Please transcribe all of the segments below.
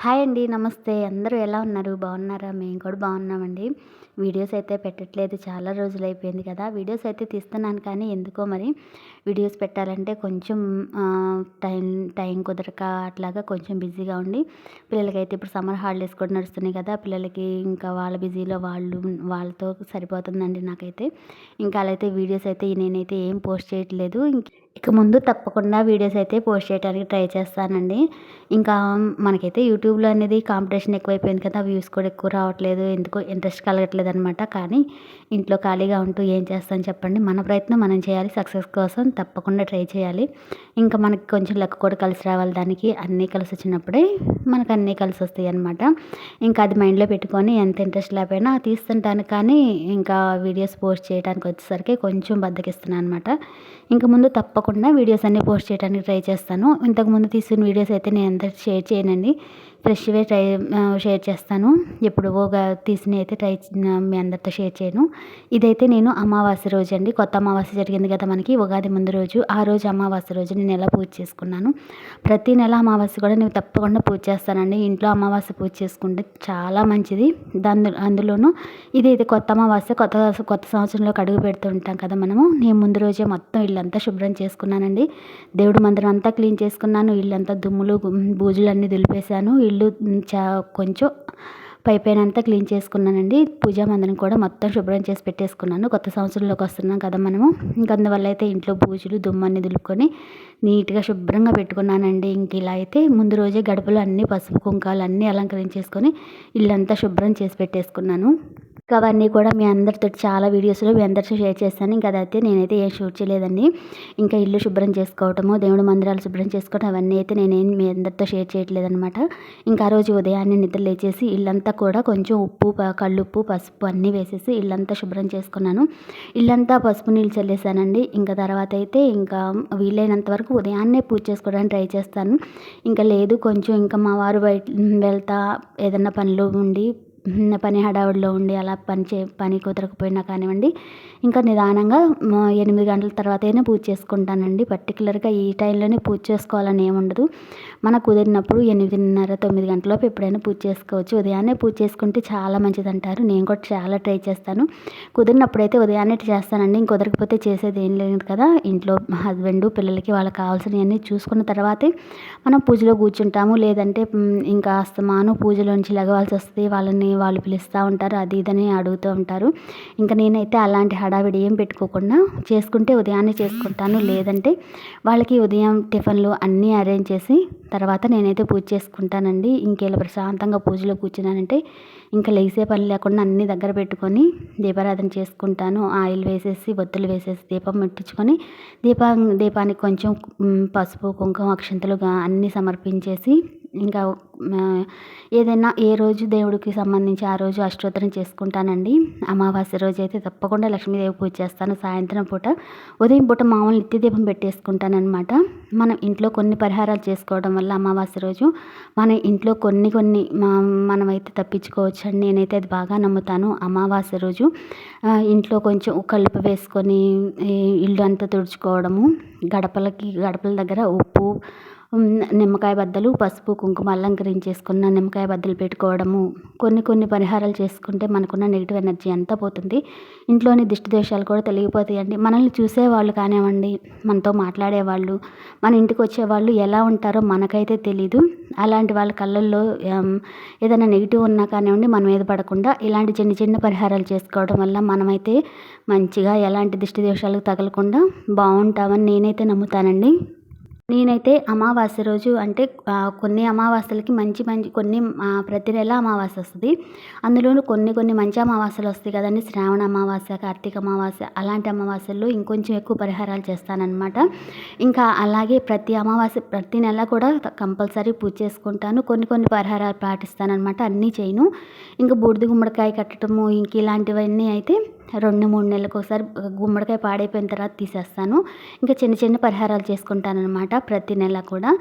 Hi అండి. నమస్తే. అందరూ ఎలా ఉన్నారు? బాగున్నారా? మేము కూడా బాగున్నామండి. వీడియోస్ అయితే పెట్టట్లేదు. చాలా రోజులైపోయింది కదా! వీడియోస్ అయితే తీస్తున్నాను కానీ ఎందుకో మరి వీడియోస్ పెట్టాలంటే కొంచెం టైం టైం కుదరక అట్లాగా కొంచెం బిజీగా ఉండి పిల్లలకైతే ఇప్పుడు సమ్మర్ హాలిడేస్ కూడా నడుస్తున్నాయి కదా! పిల్లలకి ఇంకా వాళ్ళ బిజీలో వాళ్ళతో సరిపోతుందండి నాకైతే. ఇంకా అలా అయితే వీడియోస్ అయితే నేనైతే ఏం పోస్ట్ చేయట్లేదు. ఇక ముందు తప్పకుండా వీడియోస్ అయితే పోస్ట్ చేయడానికి ట్రై చేస్తానండి. ఇంకా మనకైతే యూట్యూబ్‌లో అనేది కాంపిటీషన్ ఎక్కువైపోయింది కదా! వ్యూస్ కూడా ఎక్కువ రావట్లేదు. ఎందుకో ఇంట్రెస్ట్ కలగట్లేదనమాట. కానీ ఇంట్లో ఖాళీగా ఉంటూ ఏం చేస్తాం చెప్పండి. మన ప్రయత్నం మనం చేయాలి. సక్సెస్ కోసం తప్పకుండా ట్రై చేయాలి. ఇంకా మనకి కొంచెం లక్ కూడా కలిసి రావాలి దానికి. అన్నీ కలిసొచ్చినప్పుడే మనకు అన్నీ కలిసొస్తాయనమాట. ఇంకా అది మైండ్‌లో పెట్టుకొని ఎంత ఇంట్రెస్ట్ లేకపోయినా తీస్తుంటాను కానీ ఇంకా వీడియోస్ పోస్ట్ చేయడానికి వచ్చేసరికి కొంచెం బద్ధకిస్తున్నాను అనమాట. ఇంక ముందు తప్పకుండా వీడియోస్ అన్నీ పోస్ట్ చేయడానికి ట్రై చేస్తాను. ఇంతకుముందు తీసిన వీడియోస్ అయితే నేను అందరికి షేర్ చేయనండి. ఫ్రెష్‌వే షేర్ చేస్తాను. ఎప్పుడోగా తీసినవి అయితే మీ అందరితో షేర్ చేయను. ఇదైతే నేను అమావాస్య రోజు అండి. కొత్త అమావాస్య జరిగింది కదా మనకి ఉగాది ముందు రోజు. ఆ రోజు అమావాస్య రోజు నేను ఎలా పూజ చేసుకున్నాను. ప్రతి నెల అమావాస్య కూడా నేను తప్పకుండా పూజ చేస్తానండి. ఇంట్లో అమావాస్య పూజ చేసుకుంటే చాలా మంచిది. అందులోనూ ఇది కొత్త అమావాస్య కొత్త సంవత్సరంలోకి అడుగు పెడుతూ ఉంటాం కదా మనము. నేను ముందు రోజే మొత్తం ఇల్లంతా శుభ్రం చేసుకున్నానండి. దేవుడి మందిరం అంతా క్లీన్ చేసుకున్నాను. ఇల్లంతా దుమ్ములు బూజులన్నీ దులిపేశాను. ఇల్లు కొంచెం పైపైనంతా క్లీన్ చేసుకున్నానండి. పూజా మందిరం కూడా మొత్తం శుభ్రం చేసి పెట్టేసుకున్నాను. కొత్త సంవత్సరంలోకి వస్తున్నాం కదా మనము. ఇంక అందువల్ల అయితే ఇంట్లో బూజులు దుమ్మన్నీ దులుపుకొని నీట్‌గా శుభ్రంగా పెట్టుకున్నానండి. ఇంక ఇలా అయితే ముందు రోజే గడపలు అన్నీ పసుపు కుంకాలు అన్నీ అలంకరించేసుకొని ఇల్లంతా శుభ్రం చేసి పెట్టేసుకున్నాను. ఇంకా అవన్నీ కూడా మీ అందరితోటి చాలా వీడియోస్‌లో మీ అందరితో షేర్ చేశాను. ఇంకా అదైతే నేనైతే ఏం షూట్ చేయలేదండి. ఇంకా ఇల్లు శుభ్రం చేసుకోవటము, దేవుడి మందిరాలు శుభ్రం చేసుకోవడం అవన్నీ అయితే నేనేం మీ అందరితో షేర్ చేయట్లేదనమాట. ఇంకా ఆ రోజు ఉదయాన్నే నిద్ర లేచేసి ఇల్లంతా కూడా కొంచెం ఉప్పు, కల్లుప్పు, పసుపు అన్నీ వేసేసి ఇల్లంతా శుభ్రం చేసుకున్నాను. ఇల్లంతా పసుపు నీళ్ళు చల్లేసానండి. ఇంకా తర్వాత అయితే ఇంకా వీలైనంత వరకు ఉదయాన్నే పూజ చేసుకోవడానికి ట్రై చేస్తాను. ఇంకా లేదు కొంచెం ఇంకా మా వారు వెళ్తా ఏదన్నా పనిలో ఉండి పని హడావుడిలో ఉండి అలా పని కుదరకపోయినా కానివ్వండి ఇంకా నిదానంగా 8 గంటల తర్వాతైనా పూజ చేసుకుంటానండి. పర్టికులర్గా ఈ టైంలోనే పూజ చేసుకోవాలని ఏముండదు. మనకు కుదిరినప్పుడు 8:30, 9 గంటలలోపు ఎప్పుడైనా పూజ చేసుకోవచ్చు. ఉదయాన్నే పూజ చేసుకుంటే చాలా మంచిదంటారు. నేను కూడా చాలా ట్రై చేస్తాను. కుదిరినప్పుడైతే ఉదయాన్నే చేస్తానండి. కుదరకపోతే చేసేది ఏం లేదు కదా. ఇంట్లో హస్బెండ్ పిల్లలకి వాళ్ళకి కావాల్సినవన్నీ చూసుకున్న తర్వాతే మనం పూజలో కూర్చుంటాము. లేదంటే ఇంకా అస్తమానం పూజలోంచి లెగవాల్సి వస్తుంది. వాళ్ళు పిలుస్తూ ఉంటారు. అది ఇదని అడుగుతూ ఉంటారు. ఇంకా నేనైతే అలాంటి హడావిడి ఏం పెట్టుకోకుండా చేసుకుంటే ఉదయాన్నే చేసుకుంటాను. లేదంటే వాళ్ళకి ఉదయం టిఫిన్లు అన్నీ అరేంజ్ చేసి తర్వాత నేనైతే పూజ చేసుకుంటానండి. ఇంకెలా ప్రశాంతంగా పూజలో కూర్చున్నానంటే ఇంకా లేసే పని లేకుండా అన్నీ దగ్గర పెట్టుకొని దీపారాధన చేసుకుంటాను. ఆయిల్ వేసేసి ఒత్తులు వేసేసి దీపం ముట్టించుకొని దీపానికి కొంచెం పసుపు కుంకుమ అక్షంతలుగా అన్నీ సమర్పించేసి ఇంకా ఏదైనా ఏ రోజు దేవుడికి సంబంధించి ఆ రోజు అష్టోత్తరం చేసుకుంటానండి. అమావాస్య రోజు అయితే తప్పకుండా లక్ష్మీదేవి పూజ చేస్తాను సాయంత్రం పూట. ఉదయం పూట మామూలు నిత్య దీపం పెట్టేసుకుంటానమాట. మనం ఇంట్లో కొన్ని పరిహారాలు చేసుకోవడం వల్ల అమావాస్య రోజు మన ఇంట్లో కొన్ని మనమైతే తప్పించుకోవచ్చండి. నేనైతే అది బాగా నమ్ముతాను. అమావాస్య రోజు ఇంట్లో కొంచెం కలుపు వేసుకొని ఇల్లు అంతా తుడుచుకోవడము, గడపల దగ్గర ఉప్పు, నిమ్మకాయ బద్దలు, పసుపు కుంకుమ అలంకరించేసుకున్న నిమ్మకాయ బద్దలు పెట్టుకోవడము, కొన్ని పరిహారాలు చేసుకుంటే మనకున్న నెగిటివ్ ఎనర్జీ అంతా పోతుంది. ఇంట్లోని దిష్టి దోషాలు కూడా తొలగిపోతాయండి. మనల్ని చూసేవాళ్ళు కానివ్వండి, మనతో మాట్లాడేవాళ్ళు, మన ఇంటికి వచ్చేవాళ్ళు ఎలా ఉంటారో మనకైతే తెలీదు. అలాంటి వాళ్ళ కళ్ళల్లో ఏదైనా నెగిటివ్ ఉన్నా కానివ్వండి మన మీద పడకుండా ఇలాంటి చిన్న పరిహారాలు చేసుకోవడం వల్ల మనమైతే మంచిగా ఎలాంటి దిష్టి దోషాలకు తగలకుండా బాగుంటామని నేనైతే నమ్ముతానండి. నేనైతే అమావాస్య రోజు అంటే కొన్ని అమావాస్యలకి మంచి కొన్ని ప్రతి నెల అమావాస్య వస్తుంది. అందులోనూ కొన్ని మంచి అమావాస్యలు వస్తాయి కదండి. శ్రావణ అమావాస్య, కార్తీక అమావాస్య అలాంటి అమావాస్యల్లో ఇంకొంచెం ఎక్కువ పరిహారాలు చేస్తానన్నమాట. ఇంకా అలాగే ప్రతి అమావాస్య ప్రతి నెల కూడా కంపల్సరీ పూజ చేసుకుంటాను. కొన్ని పరిహారాలు పాటిస్తానన్నమాట. అన్నీ చేయను. ఇంకా బూడిద గుమ్మడికాయ కట్టడము ఇంక ఇలాంటివన్నీ అయితే 2-3 నెలలకు ఒకసారి గుమ్మడికాయ పాడైపోయిన తర్వాత తీసేస్తాను. ఇంకా చిన్న పరిహారాలు చేసుకుంటానన్నమాట ప్రతి నెల కూడా.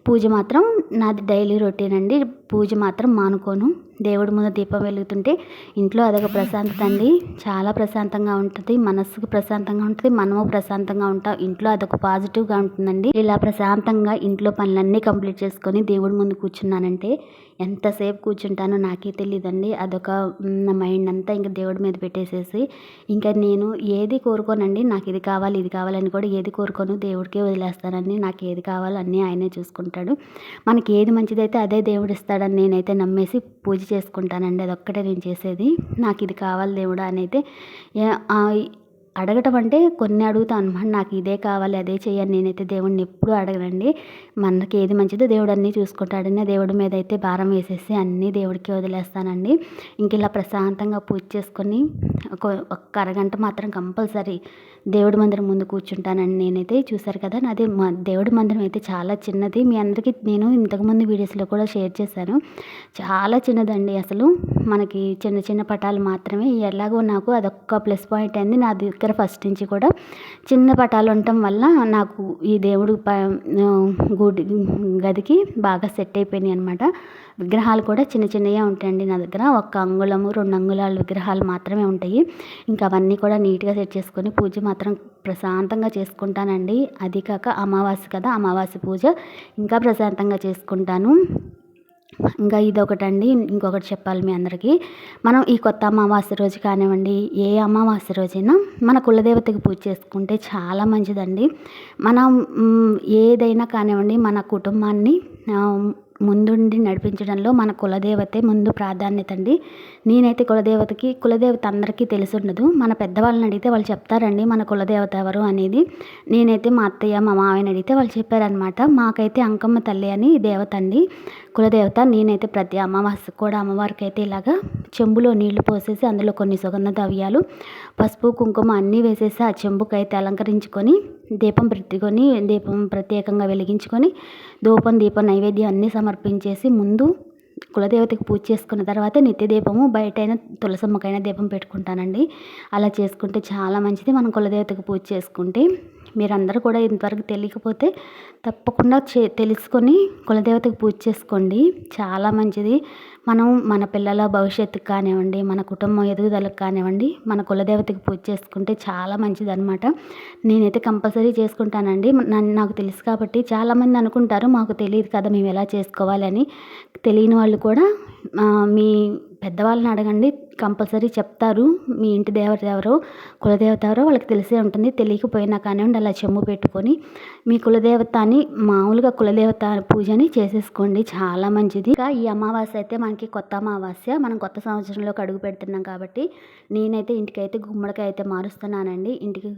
పూజ మాత్రం నాది డైలీ రొటీన్ అండి. పూజ మాత్రం మానుకోను. దేవుడి ముందు దీపం వెలుగుతుంటే ఇంట్లో అదొక ప్రశాంతత అండి. చాలా ప్రశాంతంగా ఉంటుంది, మనస్సుకు ప్రశాంతంగా ఉంటుంది, మనము ప్రశాంతంగా ఉంటాం. ఇంట్లో అదొక పాజిటివ్గా ఉంటుందండి. ఇలా ప్రశాంతంగా ఇంట్లో పనులన్నీ కంప్లీట్ చేసుకొని దేవుడి ముందు కూర్చున్నానంటే ఎంతసేపు కూర్చుంటానో నాకే తెలియదండి. అదొక నా మైండ్ అంతా ఇంకా దేవుడి మీద పెట్టేసేసి ఇంకా నేను ఏది కోరుకోనండి. నాకు ఇది కావాలి ఇది కావాలని కూడా ఏది కోరుకోను, దేవుడికే వదిలేస్తానండి. నాకు ఏది కావాలో అన్నీ ఆయనే చూసుకుంటాడు. మనకి ఏది మంచిదైతే అదే దేవుడు ఇస్తాడని నేనైతే నమ్మేసి పూజ చేసుకుంటానండి. అదొక్కటే నేను చేసేది. నాకు ఇది కావాలి దేవుడా అని అయితే అడగటం అంటే కొన్ని అడుగుతాను అనమాట. నాకు ఇదే కావాలి అదే చెయ్యని నేనైతే దేవుడిని ఎప్పుడూ అడగనండి. మనకి ఏది మంచిదో దేవుడు అన్నీ చూసుకుంటాడని దేవుడి మీద అయితే భారం వేసేసి అన్నీ దేవుడికి వదిలేస్తానండి. ఇంక ఇలా ప్రశాంతంగా పూజ చేసుకొని ఒక్క అరగంట మాత్రం కంపల్సరీ దేవుడి మందిరం ముందు కూర్చుంటానండి నేనైతే. చూసారు కదా, నాది దేవుడి మందిరం అయితే చాలా చిన్నది. మీ అందరికీ నేను ఇంతకుముందు వీడియోస్లో కూడా షేర్ చేశాను. చాలా చిన్నదండి. అసలు మనకి చిన్న చిన్న పటాలు మాత్రమే. ఎలాగో నాకు అదొక్క ప్లస్ పాయింట్ అయింది. నా దగ్గర ఫస్ట్ నుంచి కూడా చిన్న పటాలు ఉండటం వల్ల నాకు ఈ దేవుడు గుడి గదికి బాగా సెట్ అయిపోయినాయి అనమాట. విగ్రహాలు కూడా చిన్న చిన్నగా ఉంటాయండి నా దగ్గర. 1 అంగుళము 2 అంగుళాల విగ్రహాలు మాత్రమే ఉంటాయి. ఇంకా అవన్నీ కూడా నీట్గా సెట్ చేసుకొని పూజ మాత్రం ప్రశాంతంగా చేసుకుంటానండి. అది కాక అమావాస్య కదా, అమావాస్య పూజ ఇంకా ప్రశాంతంగా చేసుకుంటాను. ఇంకా ఇదొకటండి. ఇంకొకటి చెప్పాలి మీ అందరికీ. మనం ఈ కొత్త అమావాస్య రోజు కానివ్వండి, ఏ అమావాస్య రోజైనా మన కులదేవతకి పూజ చేసుకుంటే చాలా మంచిదండి. మనం ఏదైనా కానివ్వండి మన కుటుంబాన్ని ముందుండి నడిపించడంలో మన కులదేవతే ముందు ప్రాధాన్యత అండి. నేనైతే కులదేవత అందరికీ తెలిసి ఉండదు. మన పెద్దవాళ్ళని అడిగితే వాళ్ళు చెప్తారండి మన కులదేవత ఎవరు అనేది. నేనైతే మా అత్తయ్య మా మావయ్యని అడిగితే వాళ్ళు చెప్పారనమాట. మాకైతే అంకమ్మ తల్లి అని దేవత అండి, కులదేవత. నేనైతే ప్రతి అమావాస్యకు కూడా అమ్మవారికి అయితే ఇలాగా చెంబులో నీళ్లు పోసేసి అందులో కొన్ని సుగంధ ద్రవ్యాలు, పసుపు కుంకుమ అన్నీ వేసేసి ఆ చెంబుకైతే అలంకరించుకొని దీపం ప్రత్యేకంగా వెలిగించుకొని ధూపం దీపం నైవేద్యం అన్నీ సమర్పించేసి ముందు కులదేవతకి పూజ చేసుకున్న తర్వాత నిత్య దీపము బయటైనా తులసమ్మకైనా దీపం పెట్టుకుంటానండి. అలా చేసుకుంటే చాలా మంచిది. మనం కులదేవతకి పూజ చేసుకుంటే మీరందరూ కూడా ఇంతవరకు తెలియకపోతే తప్పకుండా తెలుసుకొని కులదేవతకి పూజ చేసుకోండి. చాలా మంచిది. మనం మన పిల్లల భవిష్యత్తుకు కానివ్వండి, మన కుటుంబం ఎదుగుదలకు కానివ్వండి, మన కులదేవతకి పూజ చేసుకుంటే చాలా మంచిది అనమాట. నేనైతే కంపల్సరీ చేసుకుంటానండి. నాకు తెలుసు కాబట్టి చాలామంది అనుకుంటారు మాకు తెలియదు కదా మేము ఎలా చేసుకోవాలని. తెలియని వాళ్ళు కూడా మీ పెద్దవాళ్ళని అడగండి, కంపల్సరీ చెప్తారు. మీ ఇంటి దేవత ఎవరో కులదేవత ఎవరో వాళ్ళకి తెలిసే ఉంటుంది. తెలియకపోయినా కానివ్వండి అలా చెమ్ము పెట్టుకొని మీ కులదేవత అని మామూలుగా కులదేవత పూజని చేసేసుకోండి, చాలా మంచిది. ఇంకా ఈ అమావాస్య అయితే మనకి కొత్త అమావాస్య, మనం కొత్త సంవత్సరంలోకి అడుగు పెడుతున్నాం కాబట్టి నేనైతే ఇంటికైతే గుమ్మడికాయ అయితే మారుస్తున్నానండి. ఇంటికి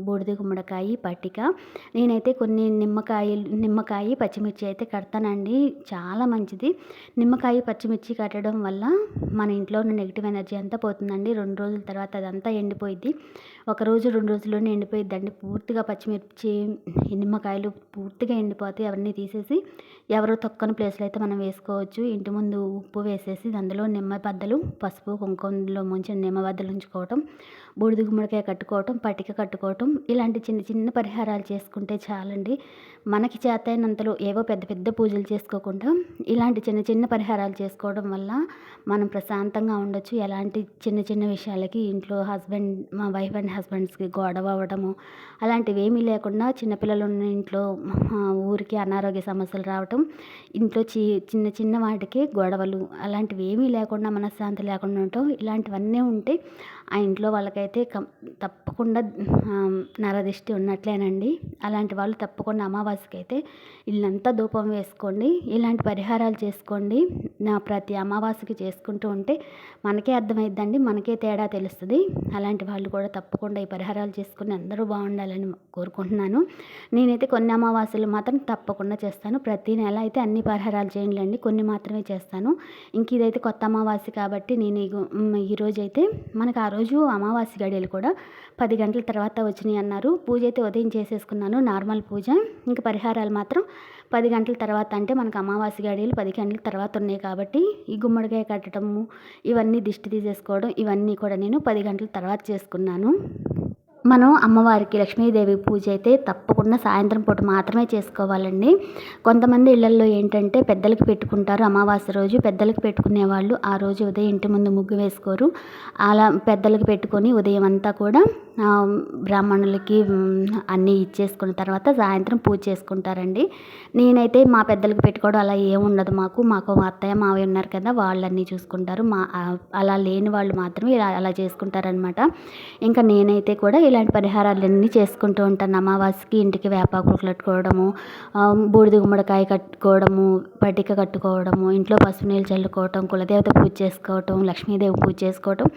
బూడిద గుమ్మడికాయ పట్టిక. నేనైతే కొన్ని నిమ్మకాయ పచ్చిమిర్చి అయితే కడతానండి, చాలా మంచిది. నిమ్మకాయ పచ్చిమిర్చి కట్టడం వల్ల మన ఇంట్లో ఉన్న నెగిటివ్ ఎనర్జీ అంతా పోతుందండి. 2 రోజుల తర్వాత అదంతా ఎండిపోయిద్ది. 1 రోజు 2 రోజుల్లోనే ఎండిపోయిద్దండి పూర్తిగా. పచ్చిమిర్చి నిమ్మకాయలు పూర్తిగా ఎండిపోతాయి. అవన్నీ తీసేసి ఎవరో తొక్కని ప్లేస్లో అయితే మనం వేసుకోవచ్చు. ఇంటి ముందు ఉప్పు వేసేసి అందులో నిమ్మ బద్దలు పసుపు కుంకుమలో ముంచిన నిమ్మ బద్దలు ఉంచుకోవటం, బూడిద గుమ్మడికాయ కట్టుకోవటం, పట్టిక కట్టుకోవటం, ఇలాంటి చిన్న చిన్న పరిహారాలు చేసుకుంటే చాలండి. మనకి చేతైనంతలో ఏవో పెద్ద పెద్ద పూజలు చేసుకోకుండా ఇలాంటి చిన్న చిన్న పరిహారాలు చేసుకోవడం వల్ల మనం ప్రశాంతంగా ఉండొచ్చు. ఎలాంటి చిన్న చిన్న విషయాలకి ఇంట్లో వైఫ్ అండ్ హస్బెండ్స్కి గొడవ అవ్వడము అలాంటివి ఏమీ లేకుండా, చిన్నపిల్లలు ఉన్న ఇంట్లో ఊరికి అనారోగ్య సమస్యలు రావటం, ఇంట్లో చిన్న చిన్న వాటికి గొడవలు అలాంటివి ఏమీ లేకుండా, మనశ్శాంతి లేకుండా ఉండటం, ఇలాంటివన్నీ ఉంటే ఆ ఇంట్లో వాళ్ళకైతే తప్పకుండా నరదిష్టి ఉన్నట్లేనండి. అలాంటి వాళ్ళు తప్పకుండా అమావాస్యకి అయితే ఇల్లంతా ధూపం వేసుకోండి, ఇలాంటి పరిహారాలు చేసుకోండి. ప్రతి అమావాస్యకి చేసుకుంటూ ఉంటే మనకే అర్థమైద్దండి, మనకే తేడా తెలుస్తుంది. అలాంటి వాళ్ళు కూడా తప్పకుండా ఈ పరిహారాలు చేసుకుని అందరూ బాగుండాలని కోరుకుంటున్నాను. నేనైతే కొన్ని అమావాస్యలు మాత్రం తప్పకుండా చేస్తాను. ప్రతి నెల అయితే అన్ని పరిహారాలు చేయండి, కొన్ని మాత్రమే చేస్తాను. ఇంక ఇదైతే కొత్త అమావాస్య కాబట్టి నేను ఈరోజు అయితే మనకు ఆ రోజు అమావాస్య గడియలు కూడా 10 గంటల తర్వాత వచ్చినాయి అన్నారు. పూజ అయితే ఉదయం చేసేసుకున్నాను, నార్మల్ పూజ. ఇంకా పరిహారాలు మాత్రం 10 గంటల తర్వాత, అంటే మనకు అమావాస్య గడియలు 10 గంటల తర్వాత ఉన్నాయి కాబట్టి ఈ గుమ్మడికాయ కట్టడము, ఇవన్నీ దిష్టి తీసేసుకోవడం, ఇవన్నీ కూడా నేను 10 గంటల తర్వాత చేసుకున్నాను. మనం అమ్మవారికి లక్ష్మీదేవి పూజ అయితే తప్పకుండా సాయంత్రం పూట మాత్రమే చేసుకోవాలండి. కొంతమంది ఇళ్లల్లో ఏంటంటే పెద్దలకి పెట్టుకుంటారు. అమావాస్య రోజు పెద్దలకి పెట్టుకునే వాళ్ళు ఆ రోజు ఉదయం ఇంటి ముందు ముగ్గు వేసుకోరు. అలా పెద్దలకి పెట్టుకొని ఉదయం అంతా కూడా బ్రాహ్మణులకి అన్నీ ఇచ్చేసుకున్న తర్వాత సాయంత్రం పూజ చేసుకుంటారండి. నేనైతే మా పెద్దలకి పెట్టుకోవడం అలా ఏముండదు. మాకు మా అత్తయ్య మావయ్య ఉన్నారు కదా, వాళ్ళన్నీ చూసుకుంటారు. అలా లేని వాళ్ళు మాత్రమే అలా చేసుకుంటారనమాట. ఇంకా నేనైతే కూడా ఇలాంటి పరిహారాలన్నీ చేసుకుంటూ ఉంటాను. అమావాస్యకి ఇంటికి వేపాకులు కట్టుకోవడము, బూడిద గుమ్మడికాయ కట్టుకోవడము, పట్టిక కట్టుకోవడము, ఇంట్లో పసుపు నీళ్ళు చల్లుకోవటం, కులదేవత పూజ చేసుకోవటం, లక్ష్మీదేవి పూజ చేసుకోవటం,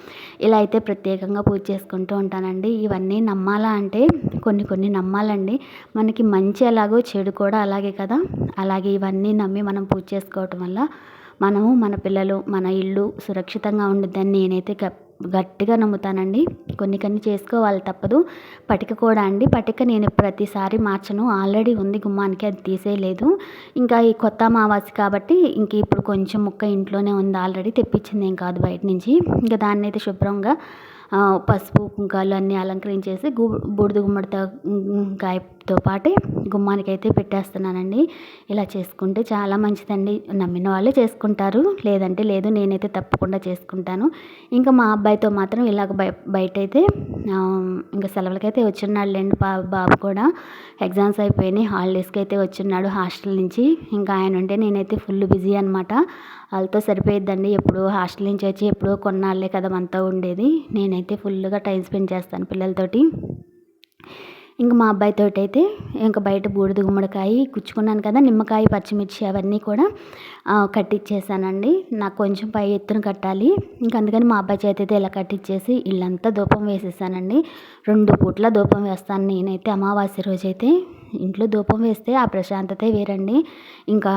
ఇలా అయితే ప్రత్యేకంగా పూజ చేసుకుంటూ ఉంటానండి. ఇవన్నీ నమ్మాలా అంటే కొన్ని నమ్మాలండి. మనకి మంచి ఎలాగో చెడు కూడా అలాగే కదా. అలాగే ఇవన్నీ నమ్మి మనం పూజ చేసుకోవటం వల్ల మనము, మన పిల్లలు, మన ఇల్లు సురక్షితంగా ఉండిద్దని నేనైతే గట్టిగా నమ్ముతానండి. కొన్ని చేసుకోవాలి తప్పదు. పటిక కూడా అండి, పటిక నేను ప్రతిసారి మార్చను. ఆల్రెడీ ఉంది గుమ్మానికి, అది తీసేయలేదు. ఇంకా ఈ కొత్త అమావాస్య కాబట్టి ఇంక ఇప్పుడు కొంచెం ముక్క ఇంట్లోనే ఉంది, ఆల్రెడీ తెప్పించింది ఏం కాదు బయట నుంచి. ఇంకా దాన్ని అయితే శుభ్రంగా పసుపు కుంకాలు అన్నీ అలంకరించేసి బూడిద గుమ్మడికాయతో పాటే గుమ్మానికి అయితే పెట్టేస్తున్నానండి. ఇలా చేసుకుంటే చాలా మంచిదండి. నమ్మిన వాళ్ళే చేసుకుంటారు, లేదంటే లేదు. నేనైతే తప్పకుండా చేసుకుంటాను. ఇంకా మా అబ్బాయితో మాత్రం ఇలాగ బయట అయితే ఇంకా సెలవులకైతే వచ్చిన్నాడులేండి. బాబు కూడా ఎగ్జామ్స్ అయిపోయినాయి, హాలిడేస్కి అయితే వచ్చిన్నాడు హాస్టల్ నుంచి. ఇంకా ఆయన ఉంటే నేనైతే ఫుల్ బిజీ అనమాట. వాళ్ళతో సరిపోయిద్దండి. ఎప్పుడో హాస్టల్ నుంచి వచ్చి ఎప్పుడో కొన్నాళ్ళే కదా మనతో ఉండేది. నేనైతే ఫుల్గా టైం స్పెండ్ చేస్తాను పిల్లలతోటి. ఇంక మా అబ్బాయితో అయితే ఇంకా బయట బూడిద గుమ్మడికాయ కుచ్చుకున్నాను కదా, నిమ్మకాయ, పచ్చిమిర్చి అవన్నీ కూడా కట్టించేసానండి. నాకు కొంచెం పై ఎత్తున కట్టాలి. ఇంకా అందుకని మా అబ్బాయి చేతి అయితే ఇలా కట్టించేసి ఇల్లంతా ధూపం వేసేసానండి. 2 పూట్ల ధూపం వేస్తాను నేనైతే. అమావాస్య రోజైతే ఇంట్లో ధూపం వేస్తే ఆ ప్రశాంతతే వేరండి. ఇంకా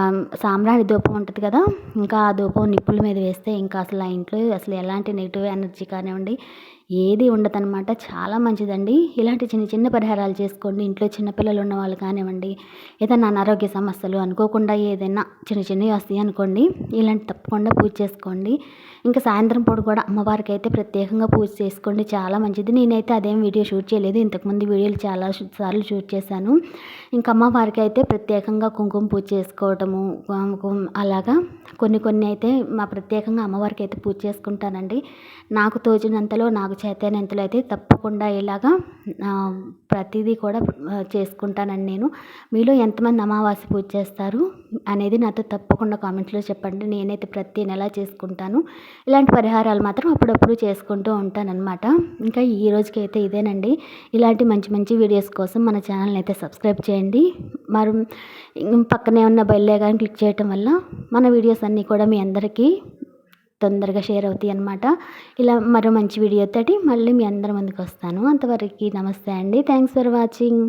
సాంబ్రాణి ధూపం ఉంటుంది కదా, ఇంకా ఆ ధూపం నిప్పుల మీద వేస్తే ఇంకా అసలు ఆ ఇంట్లో అసలు ఎలాంటి నెగిటివ్ ఎనర్జీ కానివ్వండి ఏది ఉండదన్నమాట. చాలా మంచిదండి. ఇలాంటి చిన్న పరిహారాలు చేసుకోండి. ఇంట్లో చిన్నపిల్లలు ఉన్న వాళ్ళు కానివ్వండి, ఏదైనా అనారోగ్య సమస్యలు అనుకోకుండా ఏదైనా చిన్నవి వస్తాయి అనుకోండి, ఇలాంటి తప్పకుండా పూజ చేసుకోండి. ఇంకా సాయంత్రం పూట కూడా అమ్మవారికి అయితే ప్రత్యేకంగా పూజ చేసుకోండి, చాలా మంచిది. నేనైతే అదేం వీడియో షూట్ చేయలేదు, ఇంతకుముందు వీడియోలు చాలా సార్లు షూట్ చేశాను. ఇంకా అమ్మవారికి అయితే ప్రత్యేకంగా కుంకుమ పూజ చేసుకోవటము, అలాగా కొన్ని అయితే మా ప్రత్యేకంగా అమ్మవారికి అయితే పూజ చేసుకుంటానండి. నాకు తోచినంతలో, నాకు చేతనంతలో అయితే తప్పకుండా ఇలాగా ప్రతిదీ కూడా చేసుకుంటానండి నేను. మీలో ఎంతమంది అమావాస్య పూజ చేస్తారు అనేది నాతో తప్పకుండా కామెంట్స్లో చెప్పండి. నేనైతే ప్రతి నెల చేసుకుంటాను. ఇలాంటి పరిహారాలు మాత్రం అప్పుడప్పుడు చేసుకుంటూ ఉంటానన్నమాట. ఇంకా ఈ రోజుకైతే ఇదేనండి. ఇలాంటి మంచి వీడియోస్ కోసం మన ఛానల్ని అయితే సబ్స్క్రైబ్ చేయండి. మరి పక్కనే ఉన్న బెల్ ఐకాన్ క్లిక్ చేయటం వల్ల మన వీడియోస్ అన్నీ కూడా మీ అందరికీ తొందరగా షేర్ అవుతాయి అన్నమాట. ఇలా మరో మంచి వీడియోతోటి మళ్ళీ మీ అందరి ముందుకు వస్తాను. అంతవరకు నమస్తే అండి. Thanks for watching.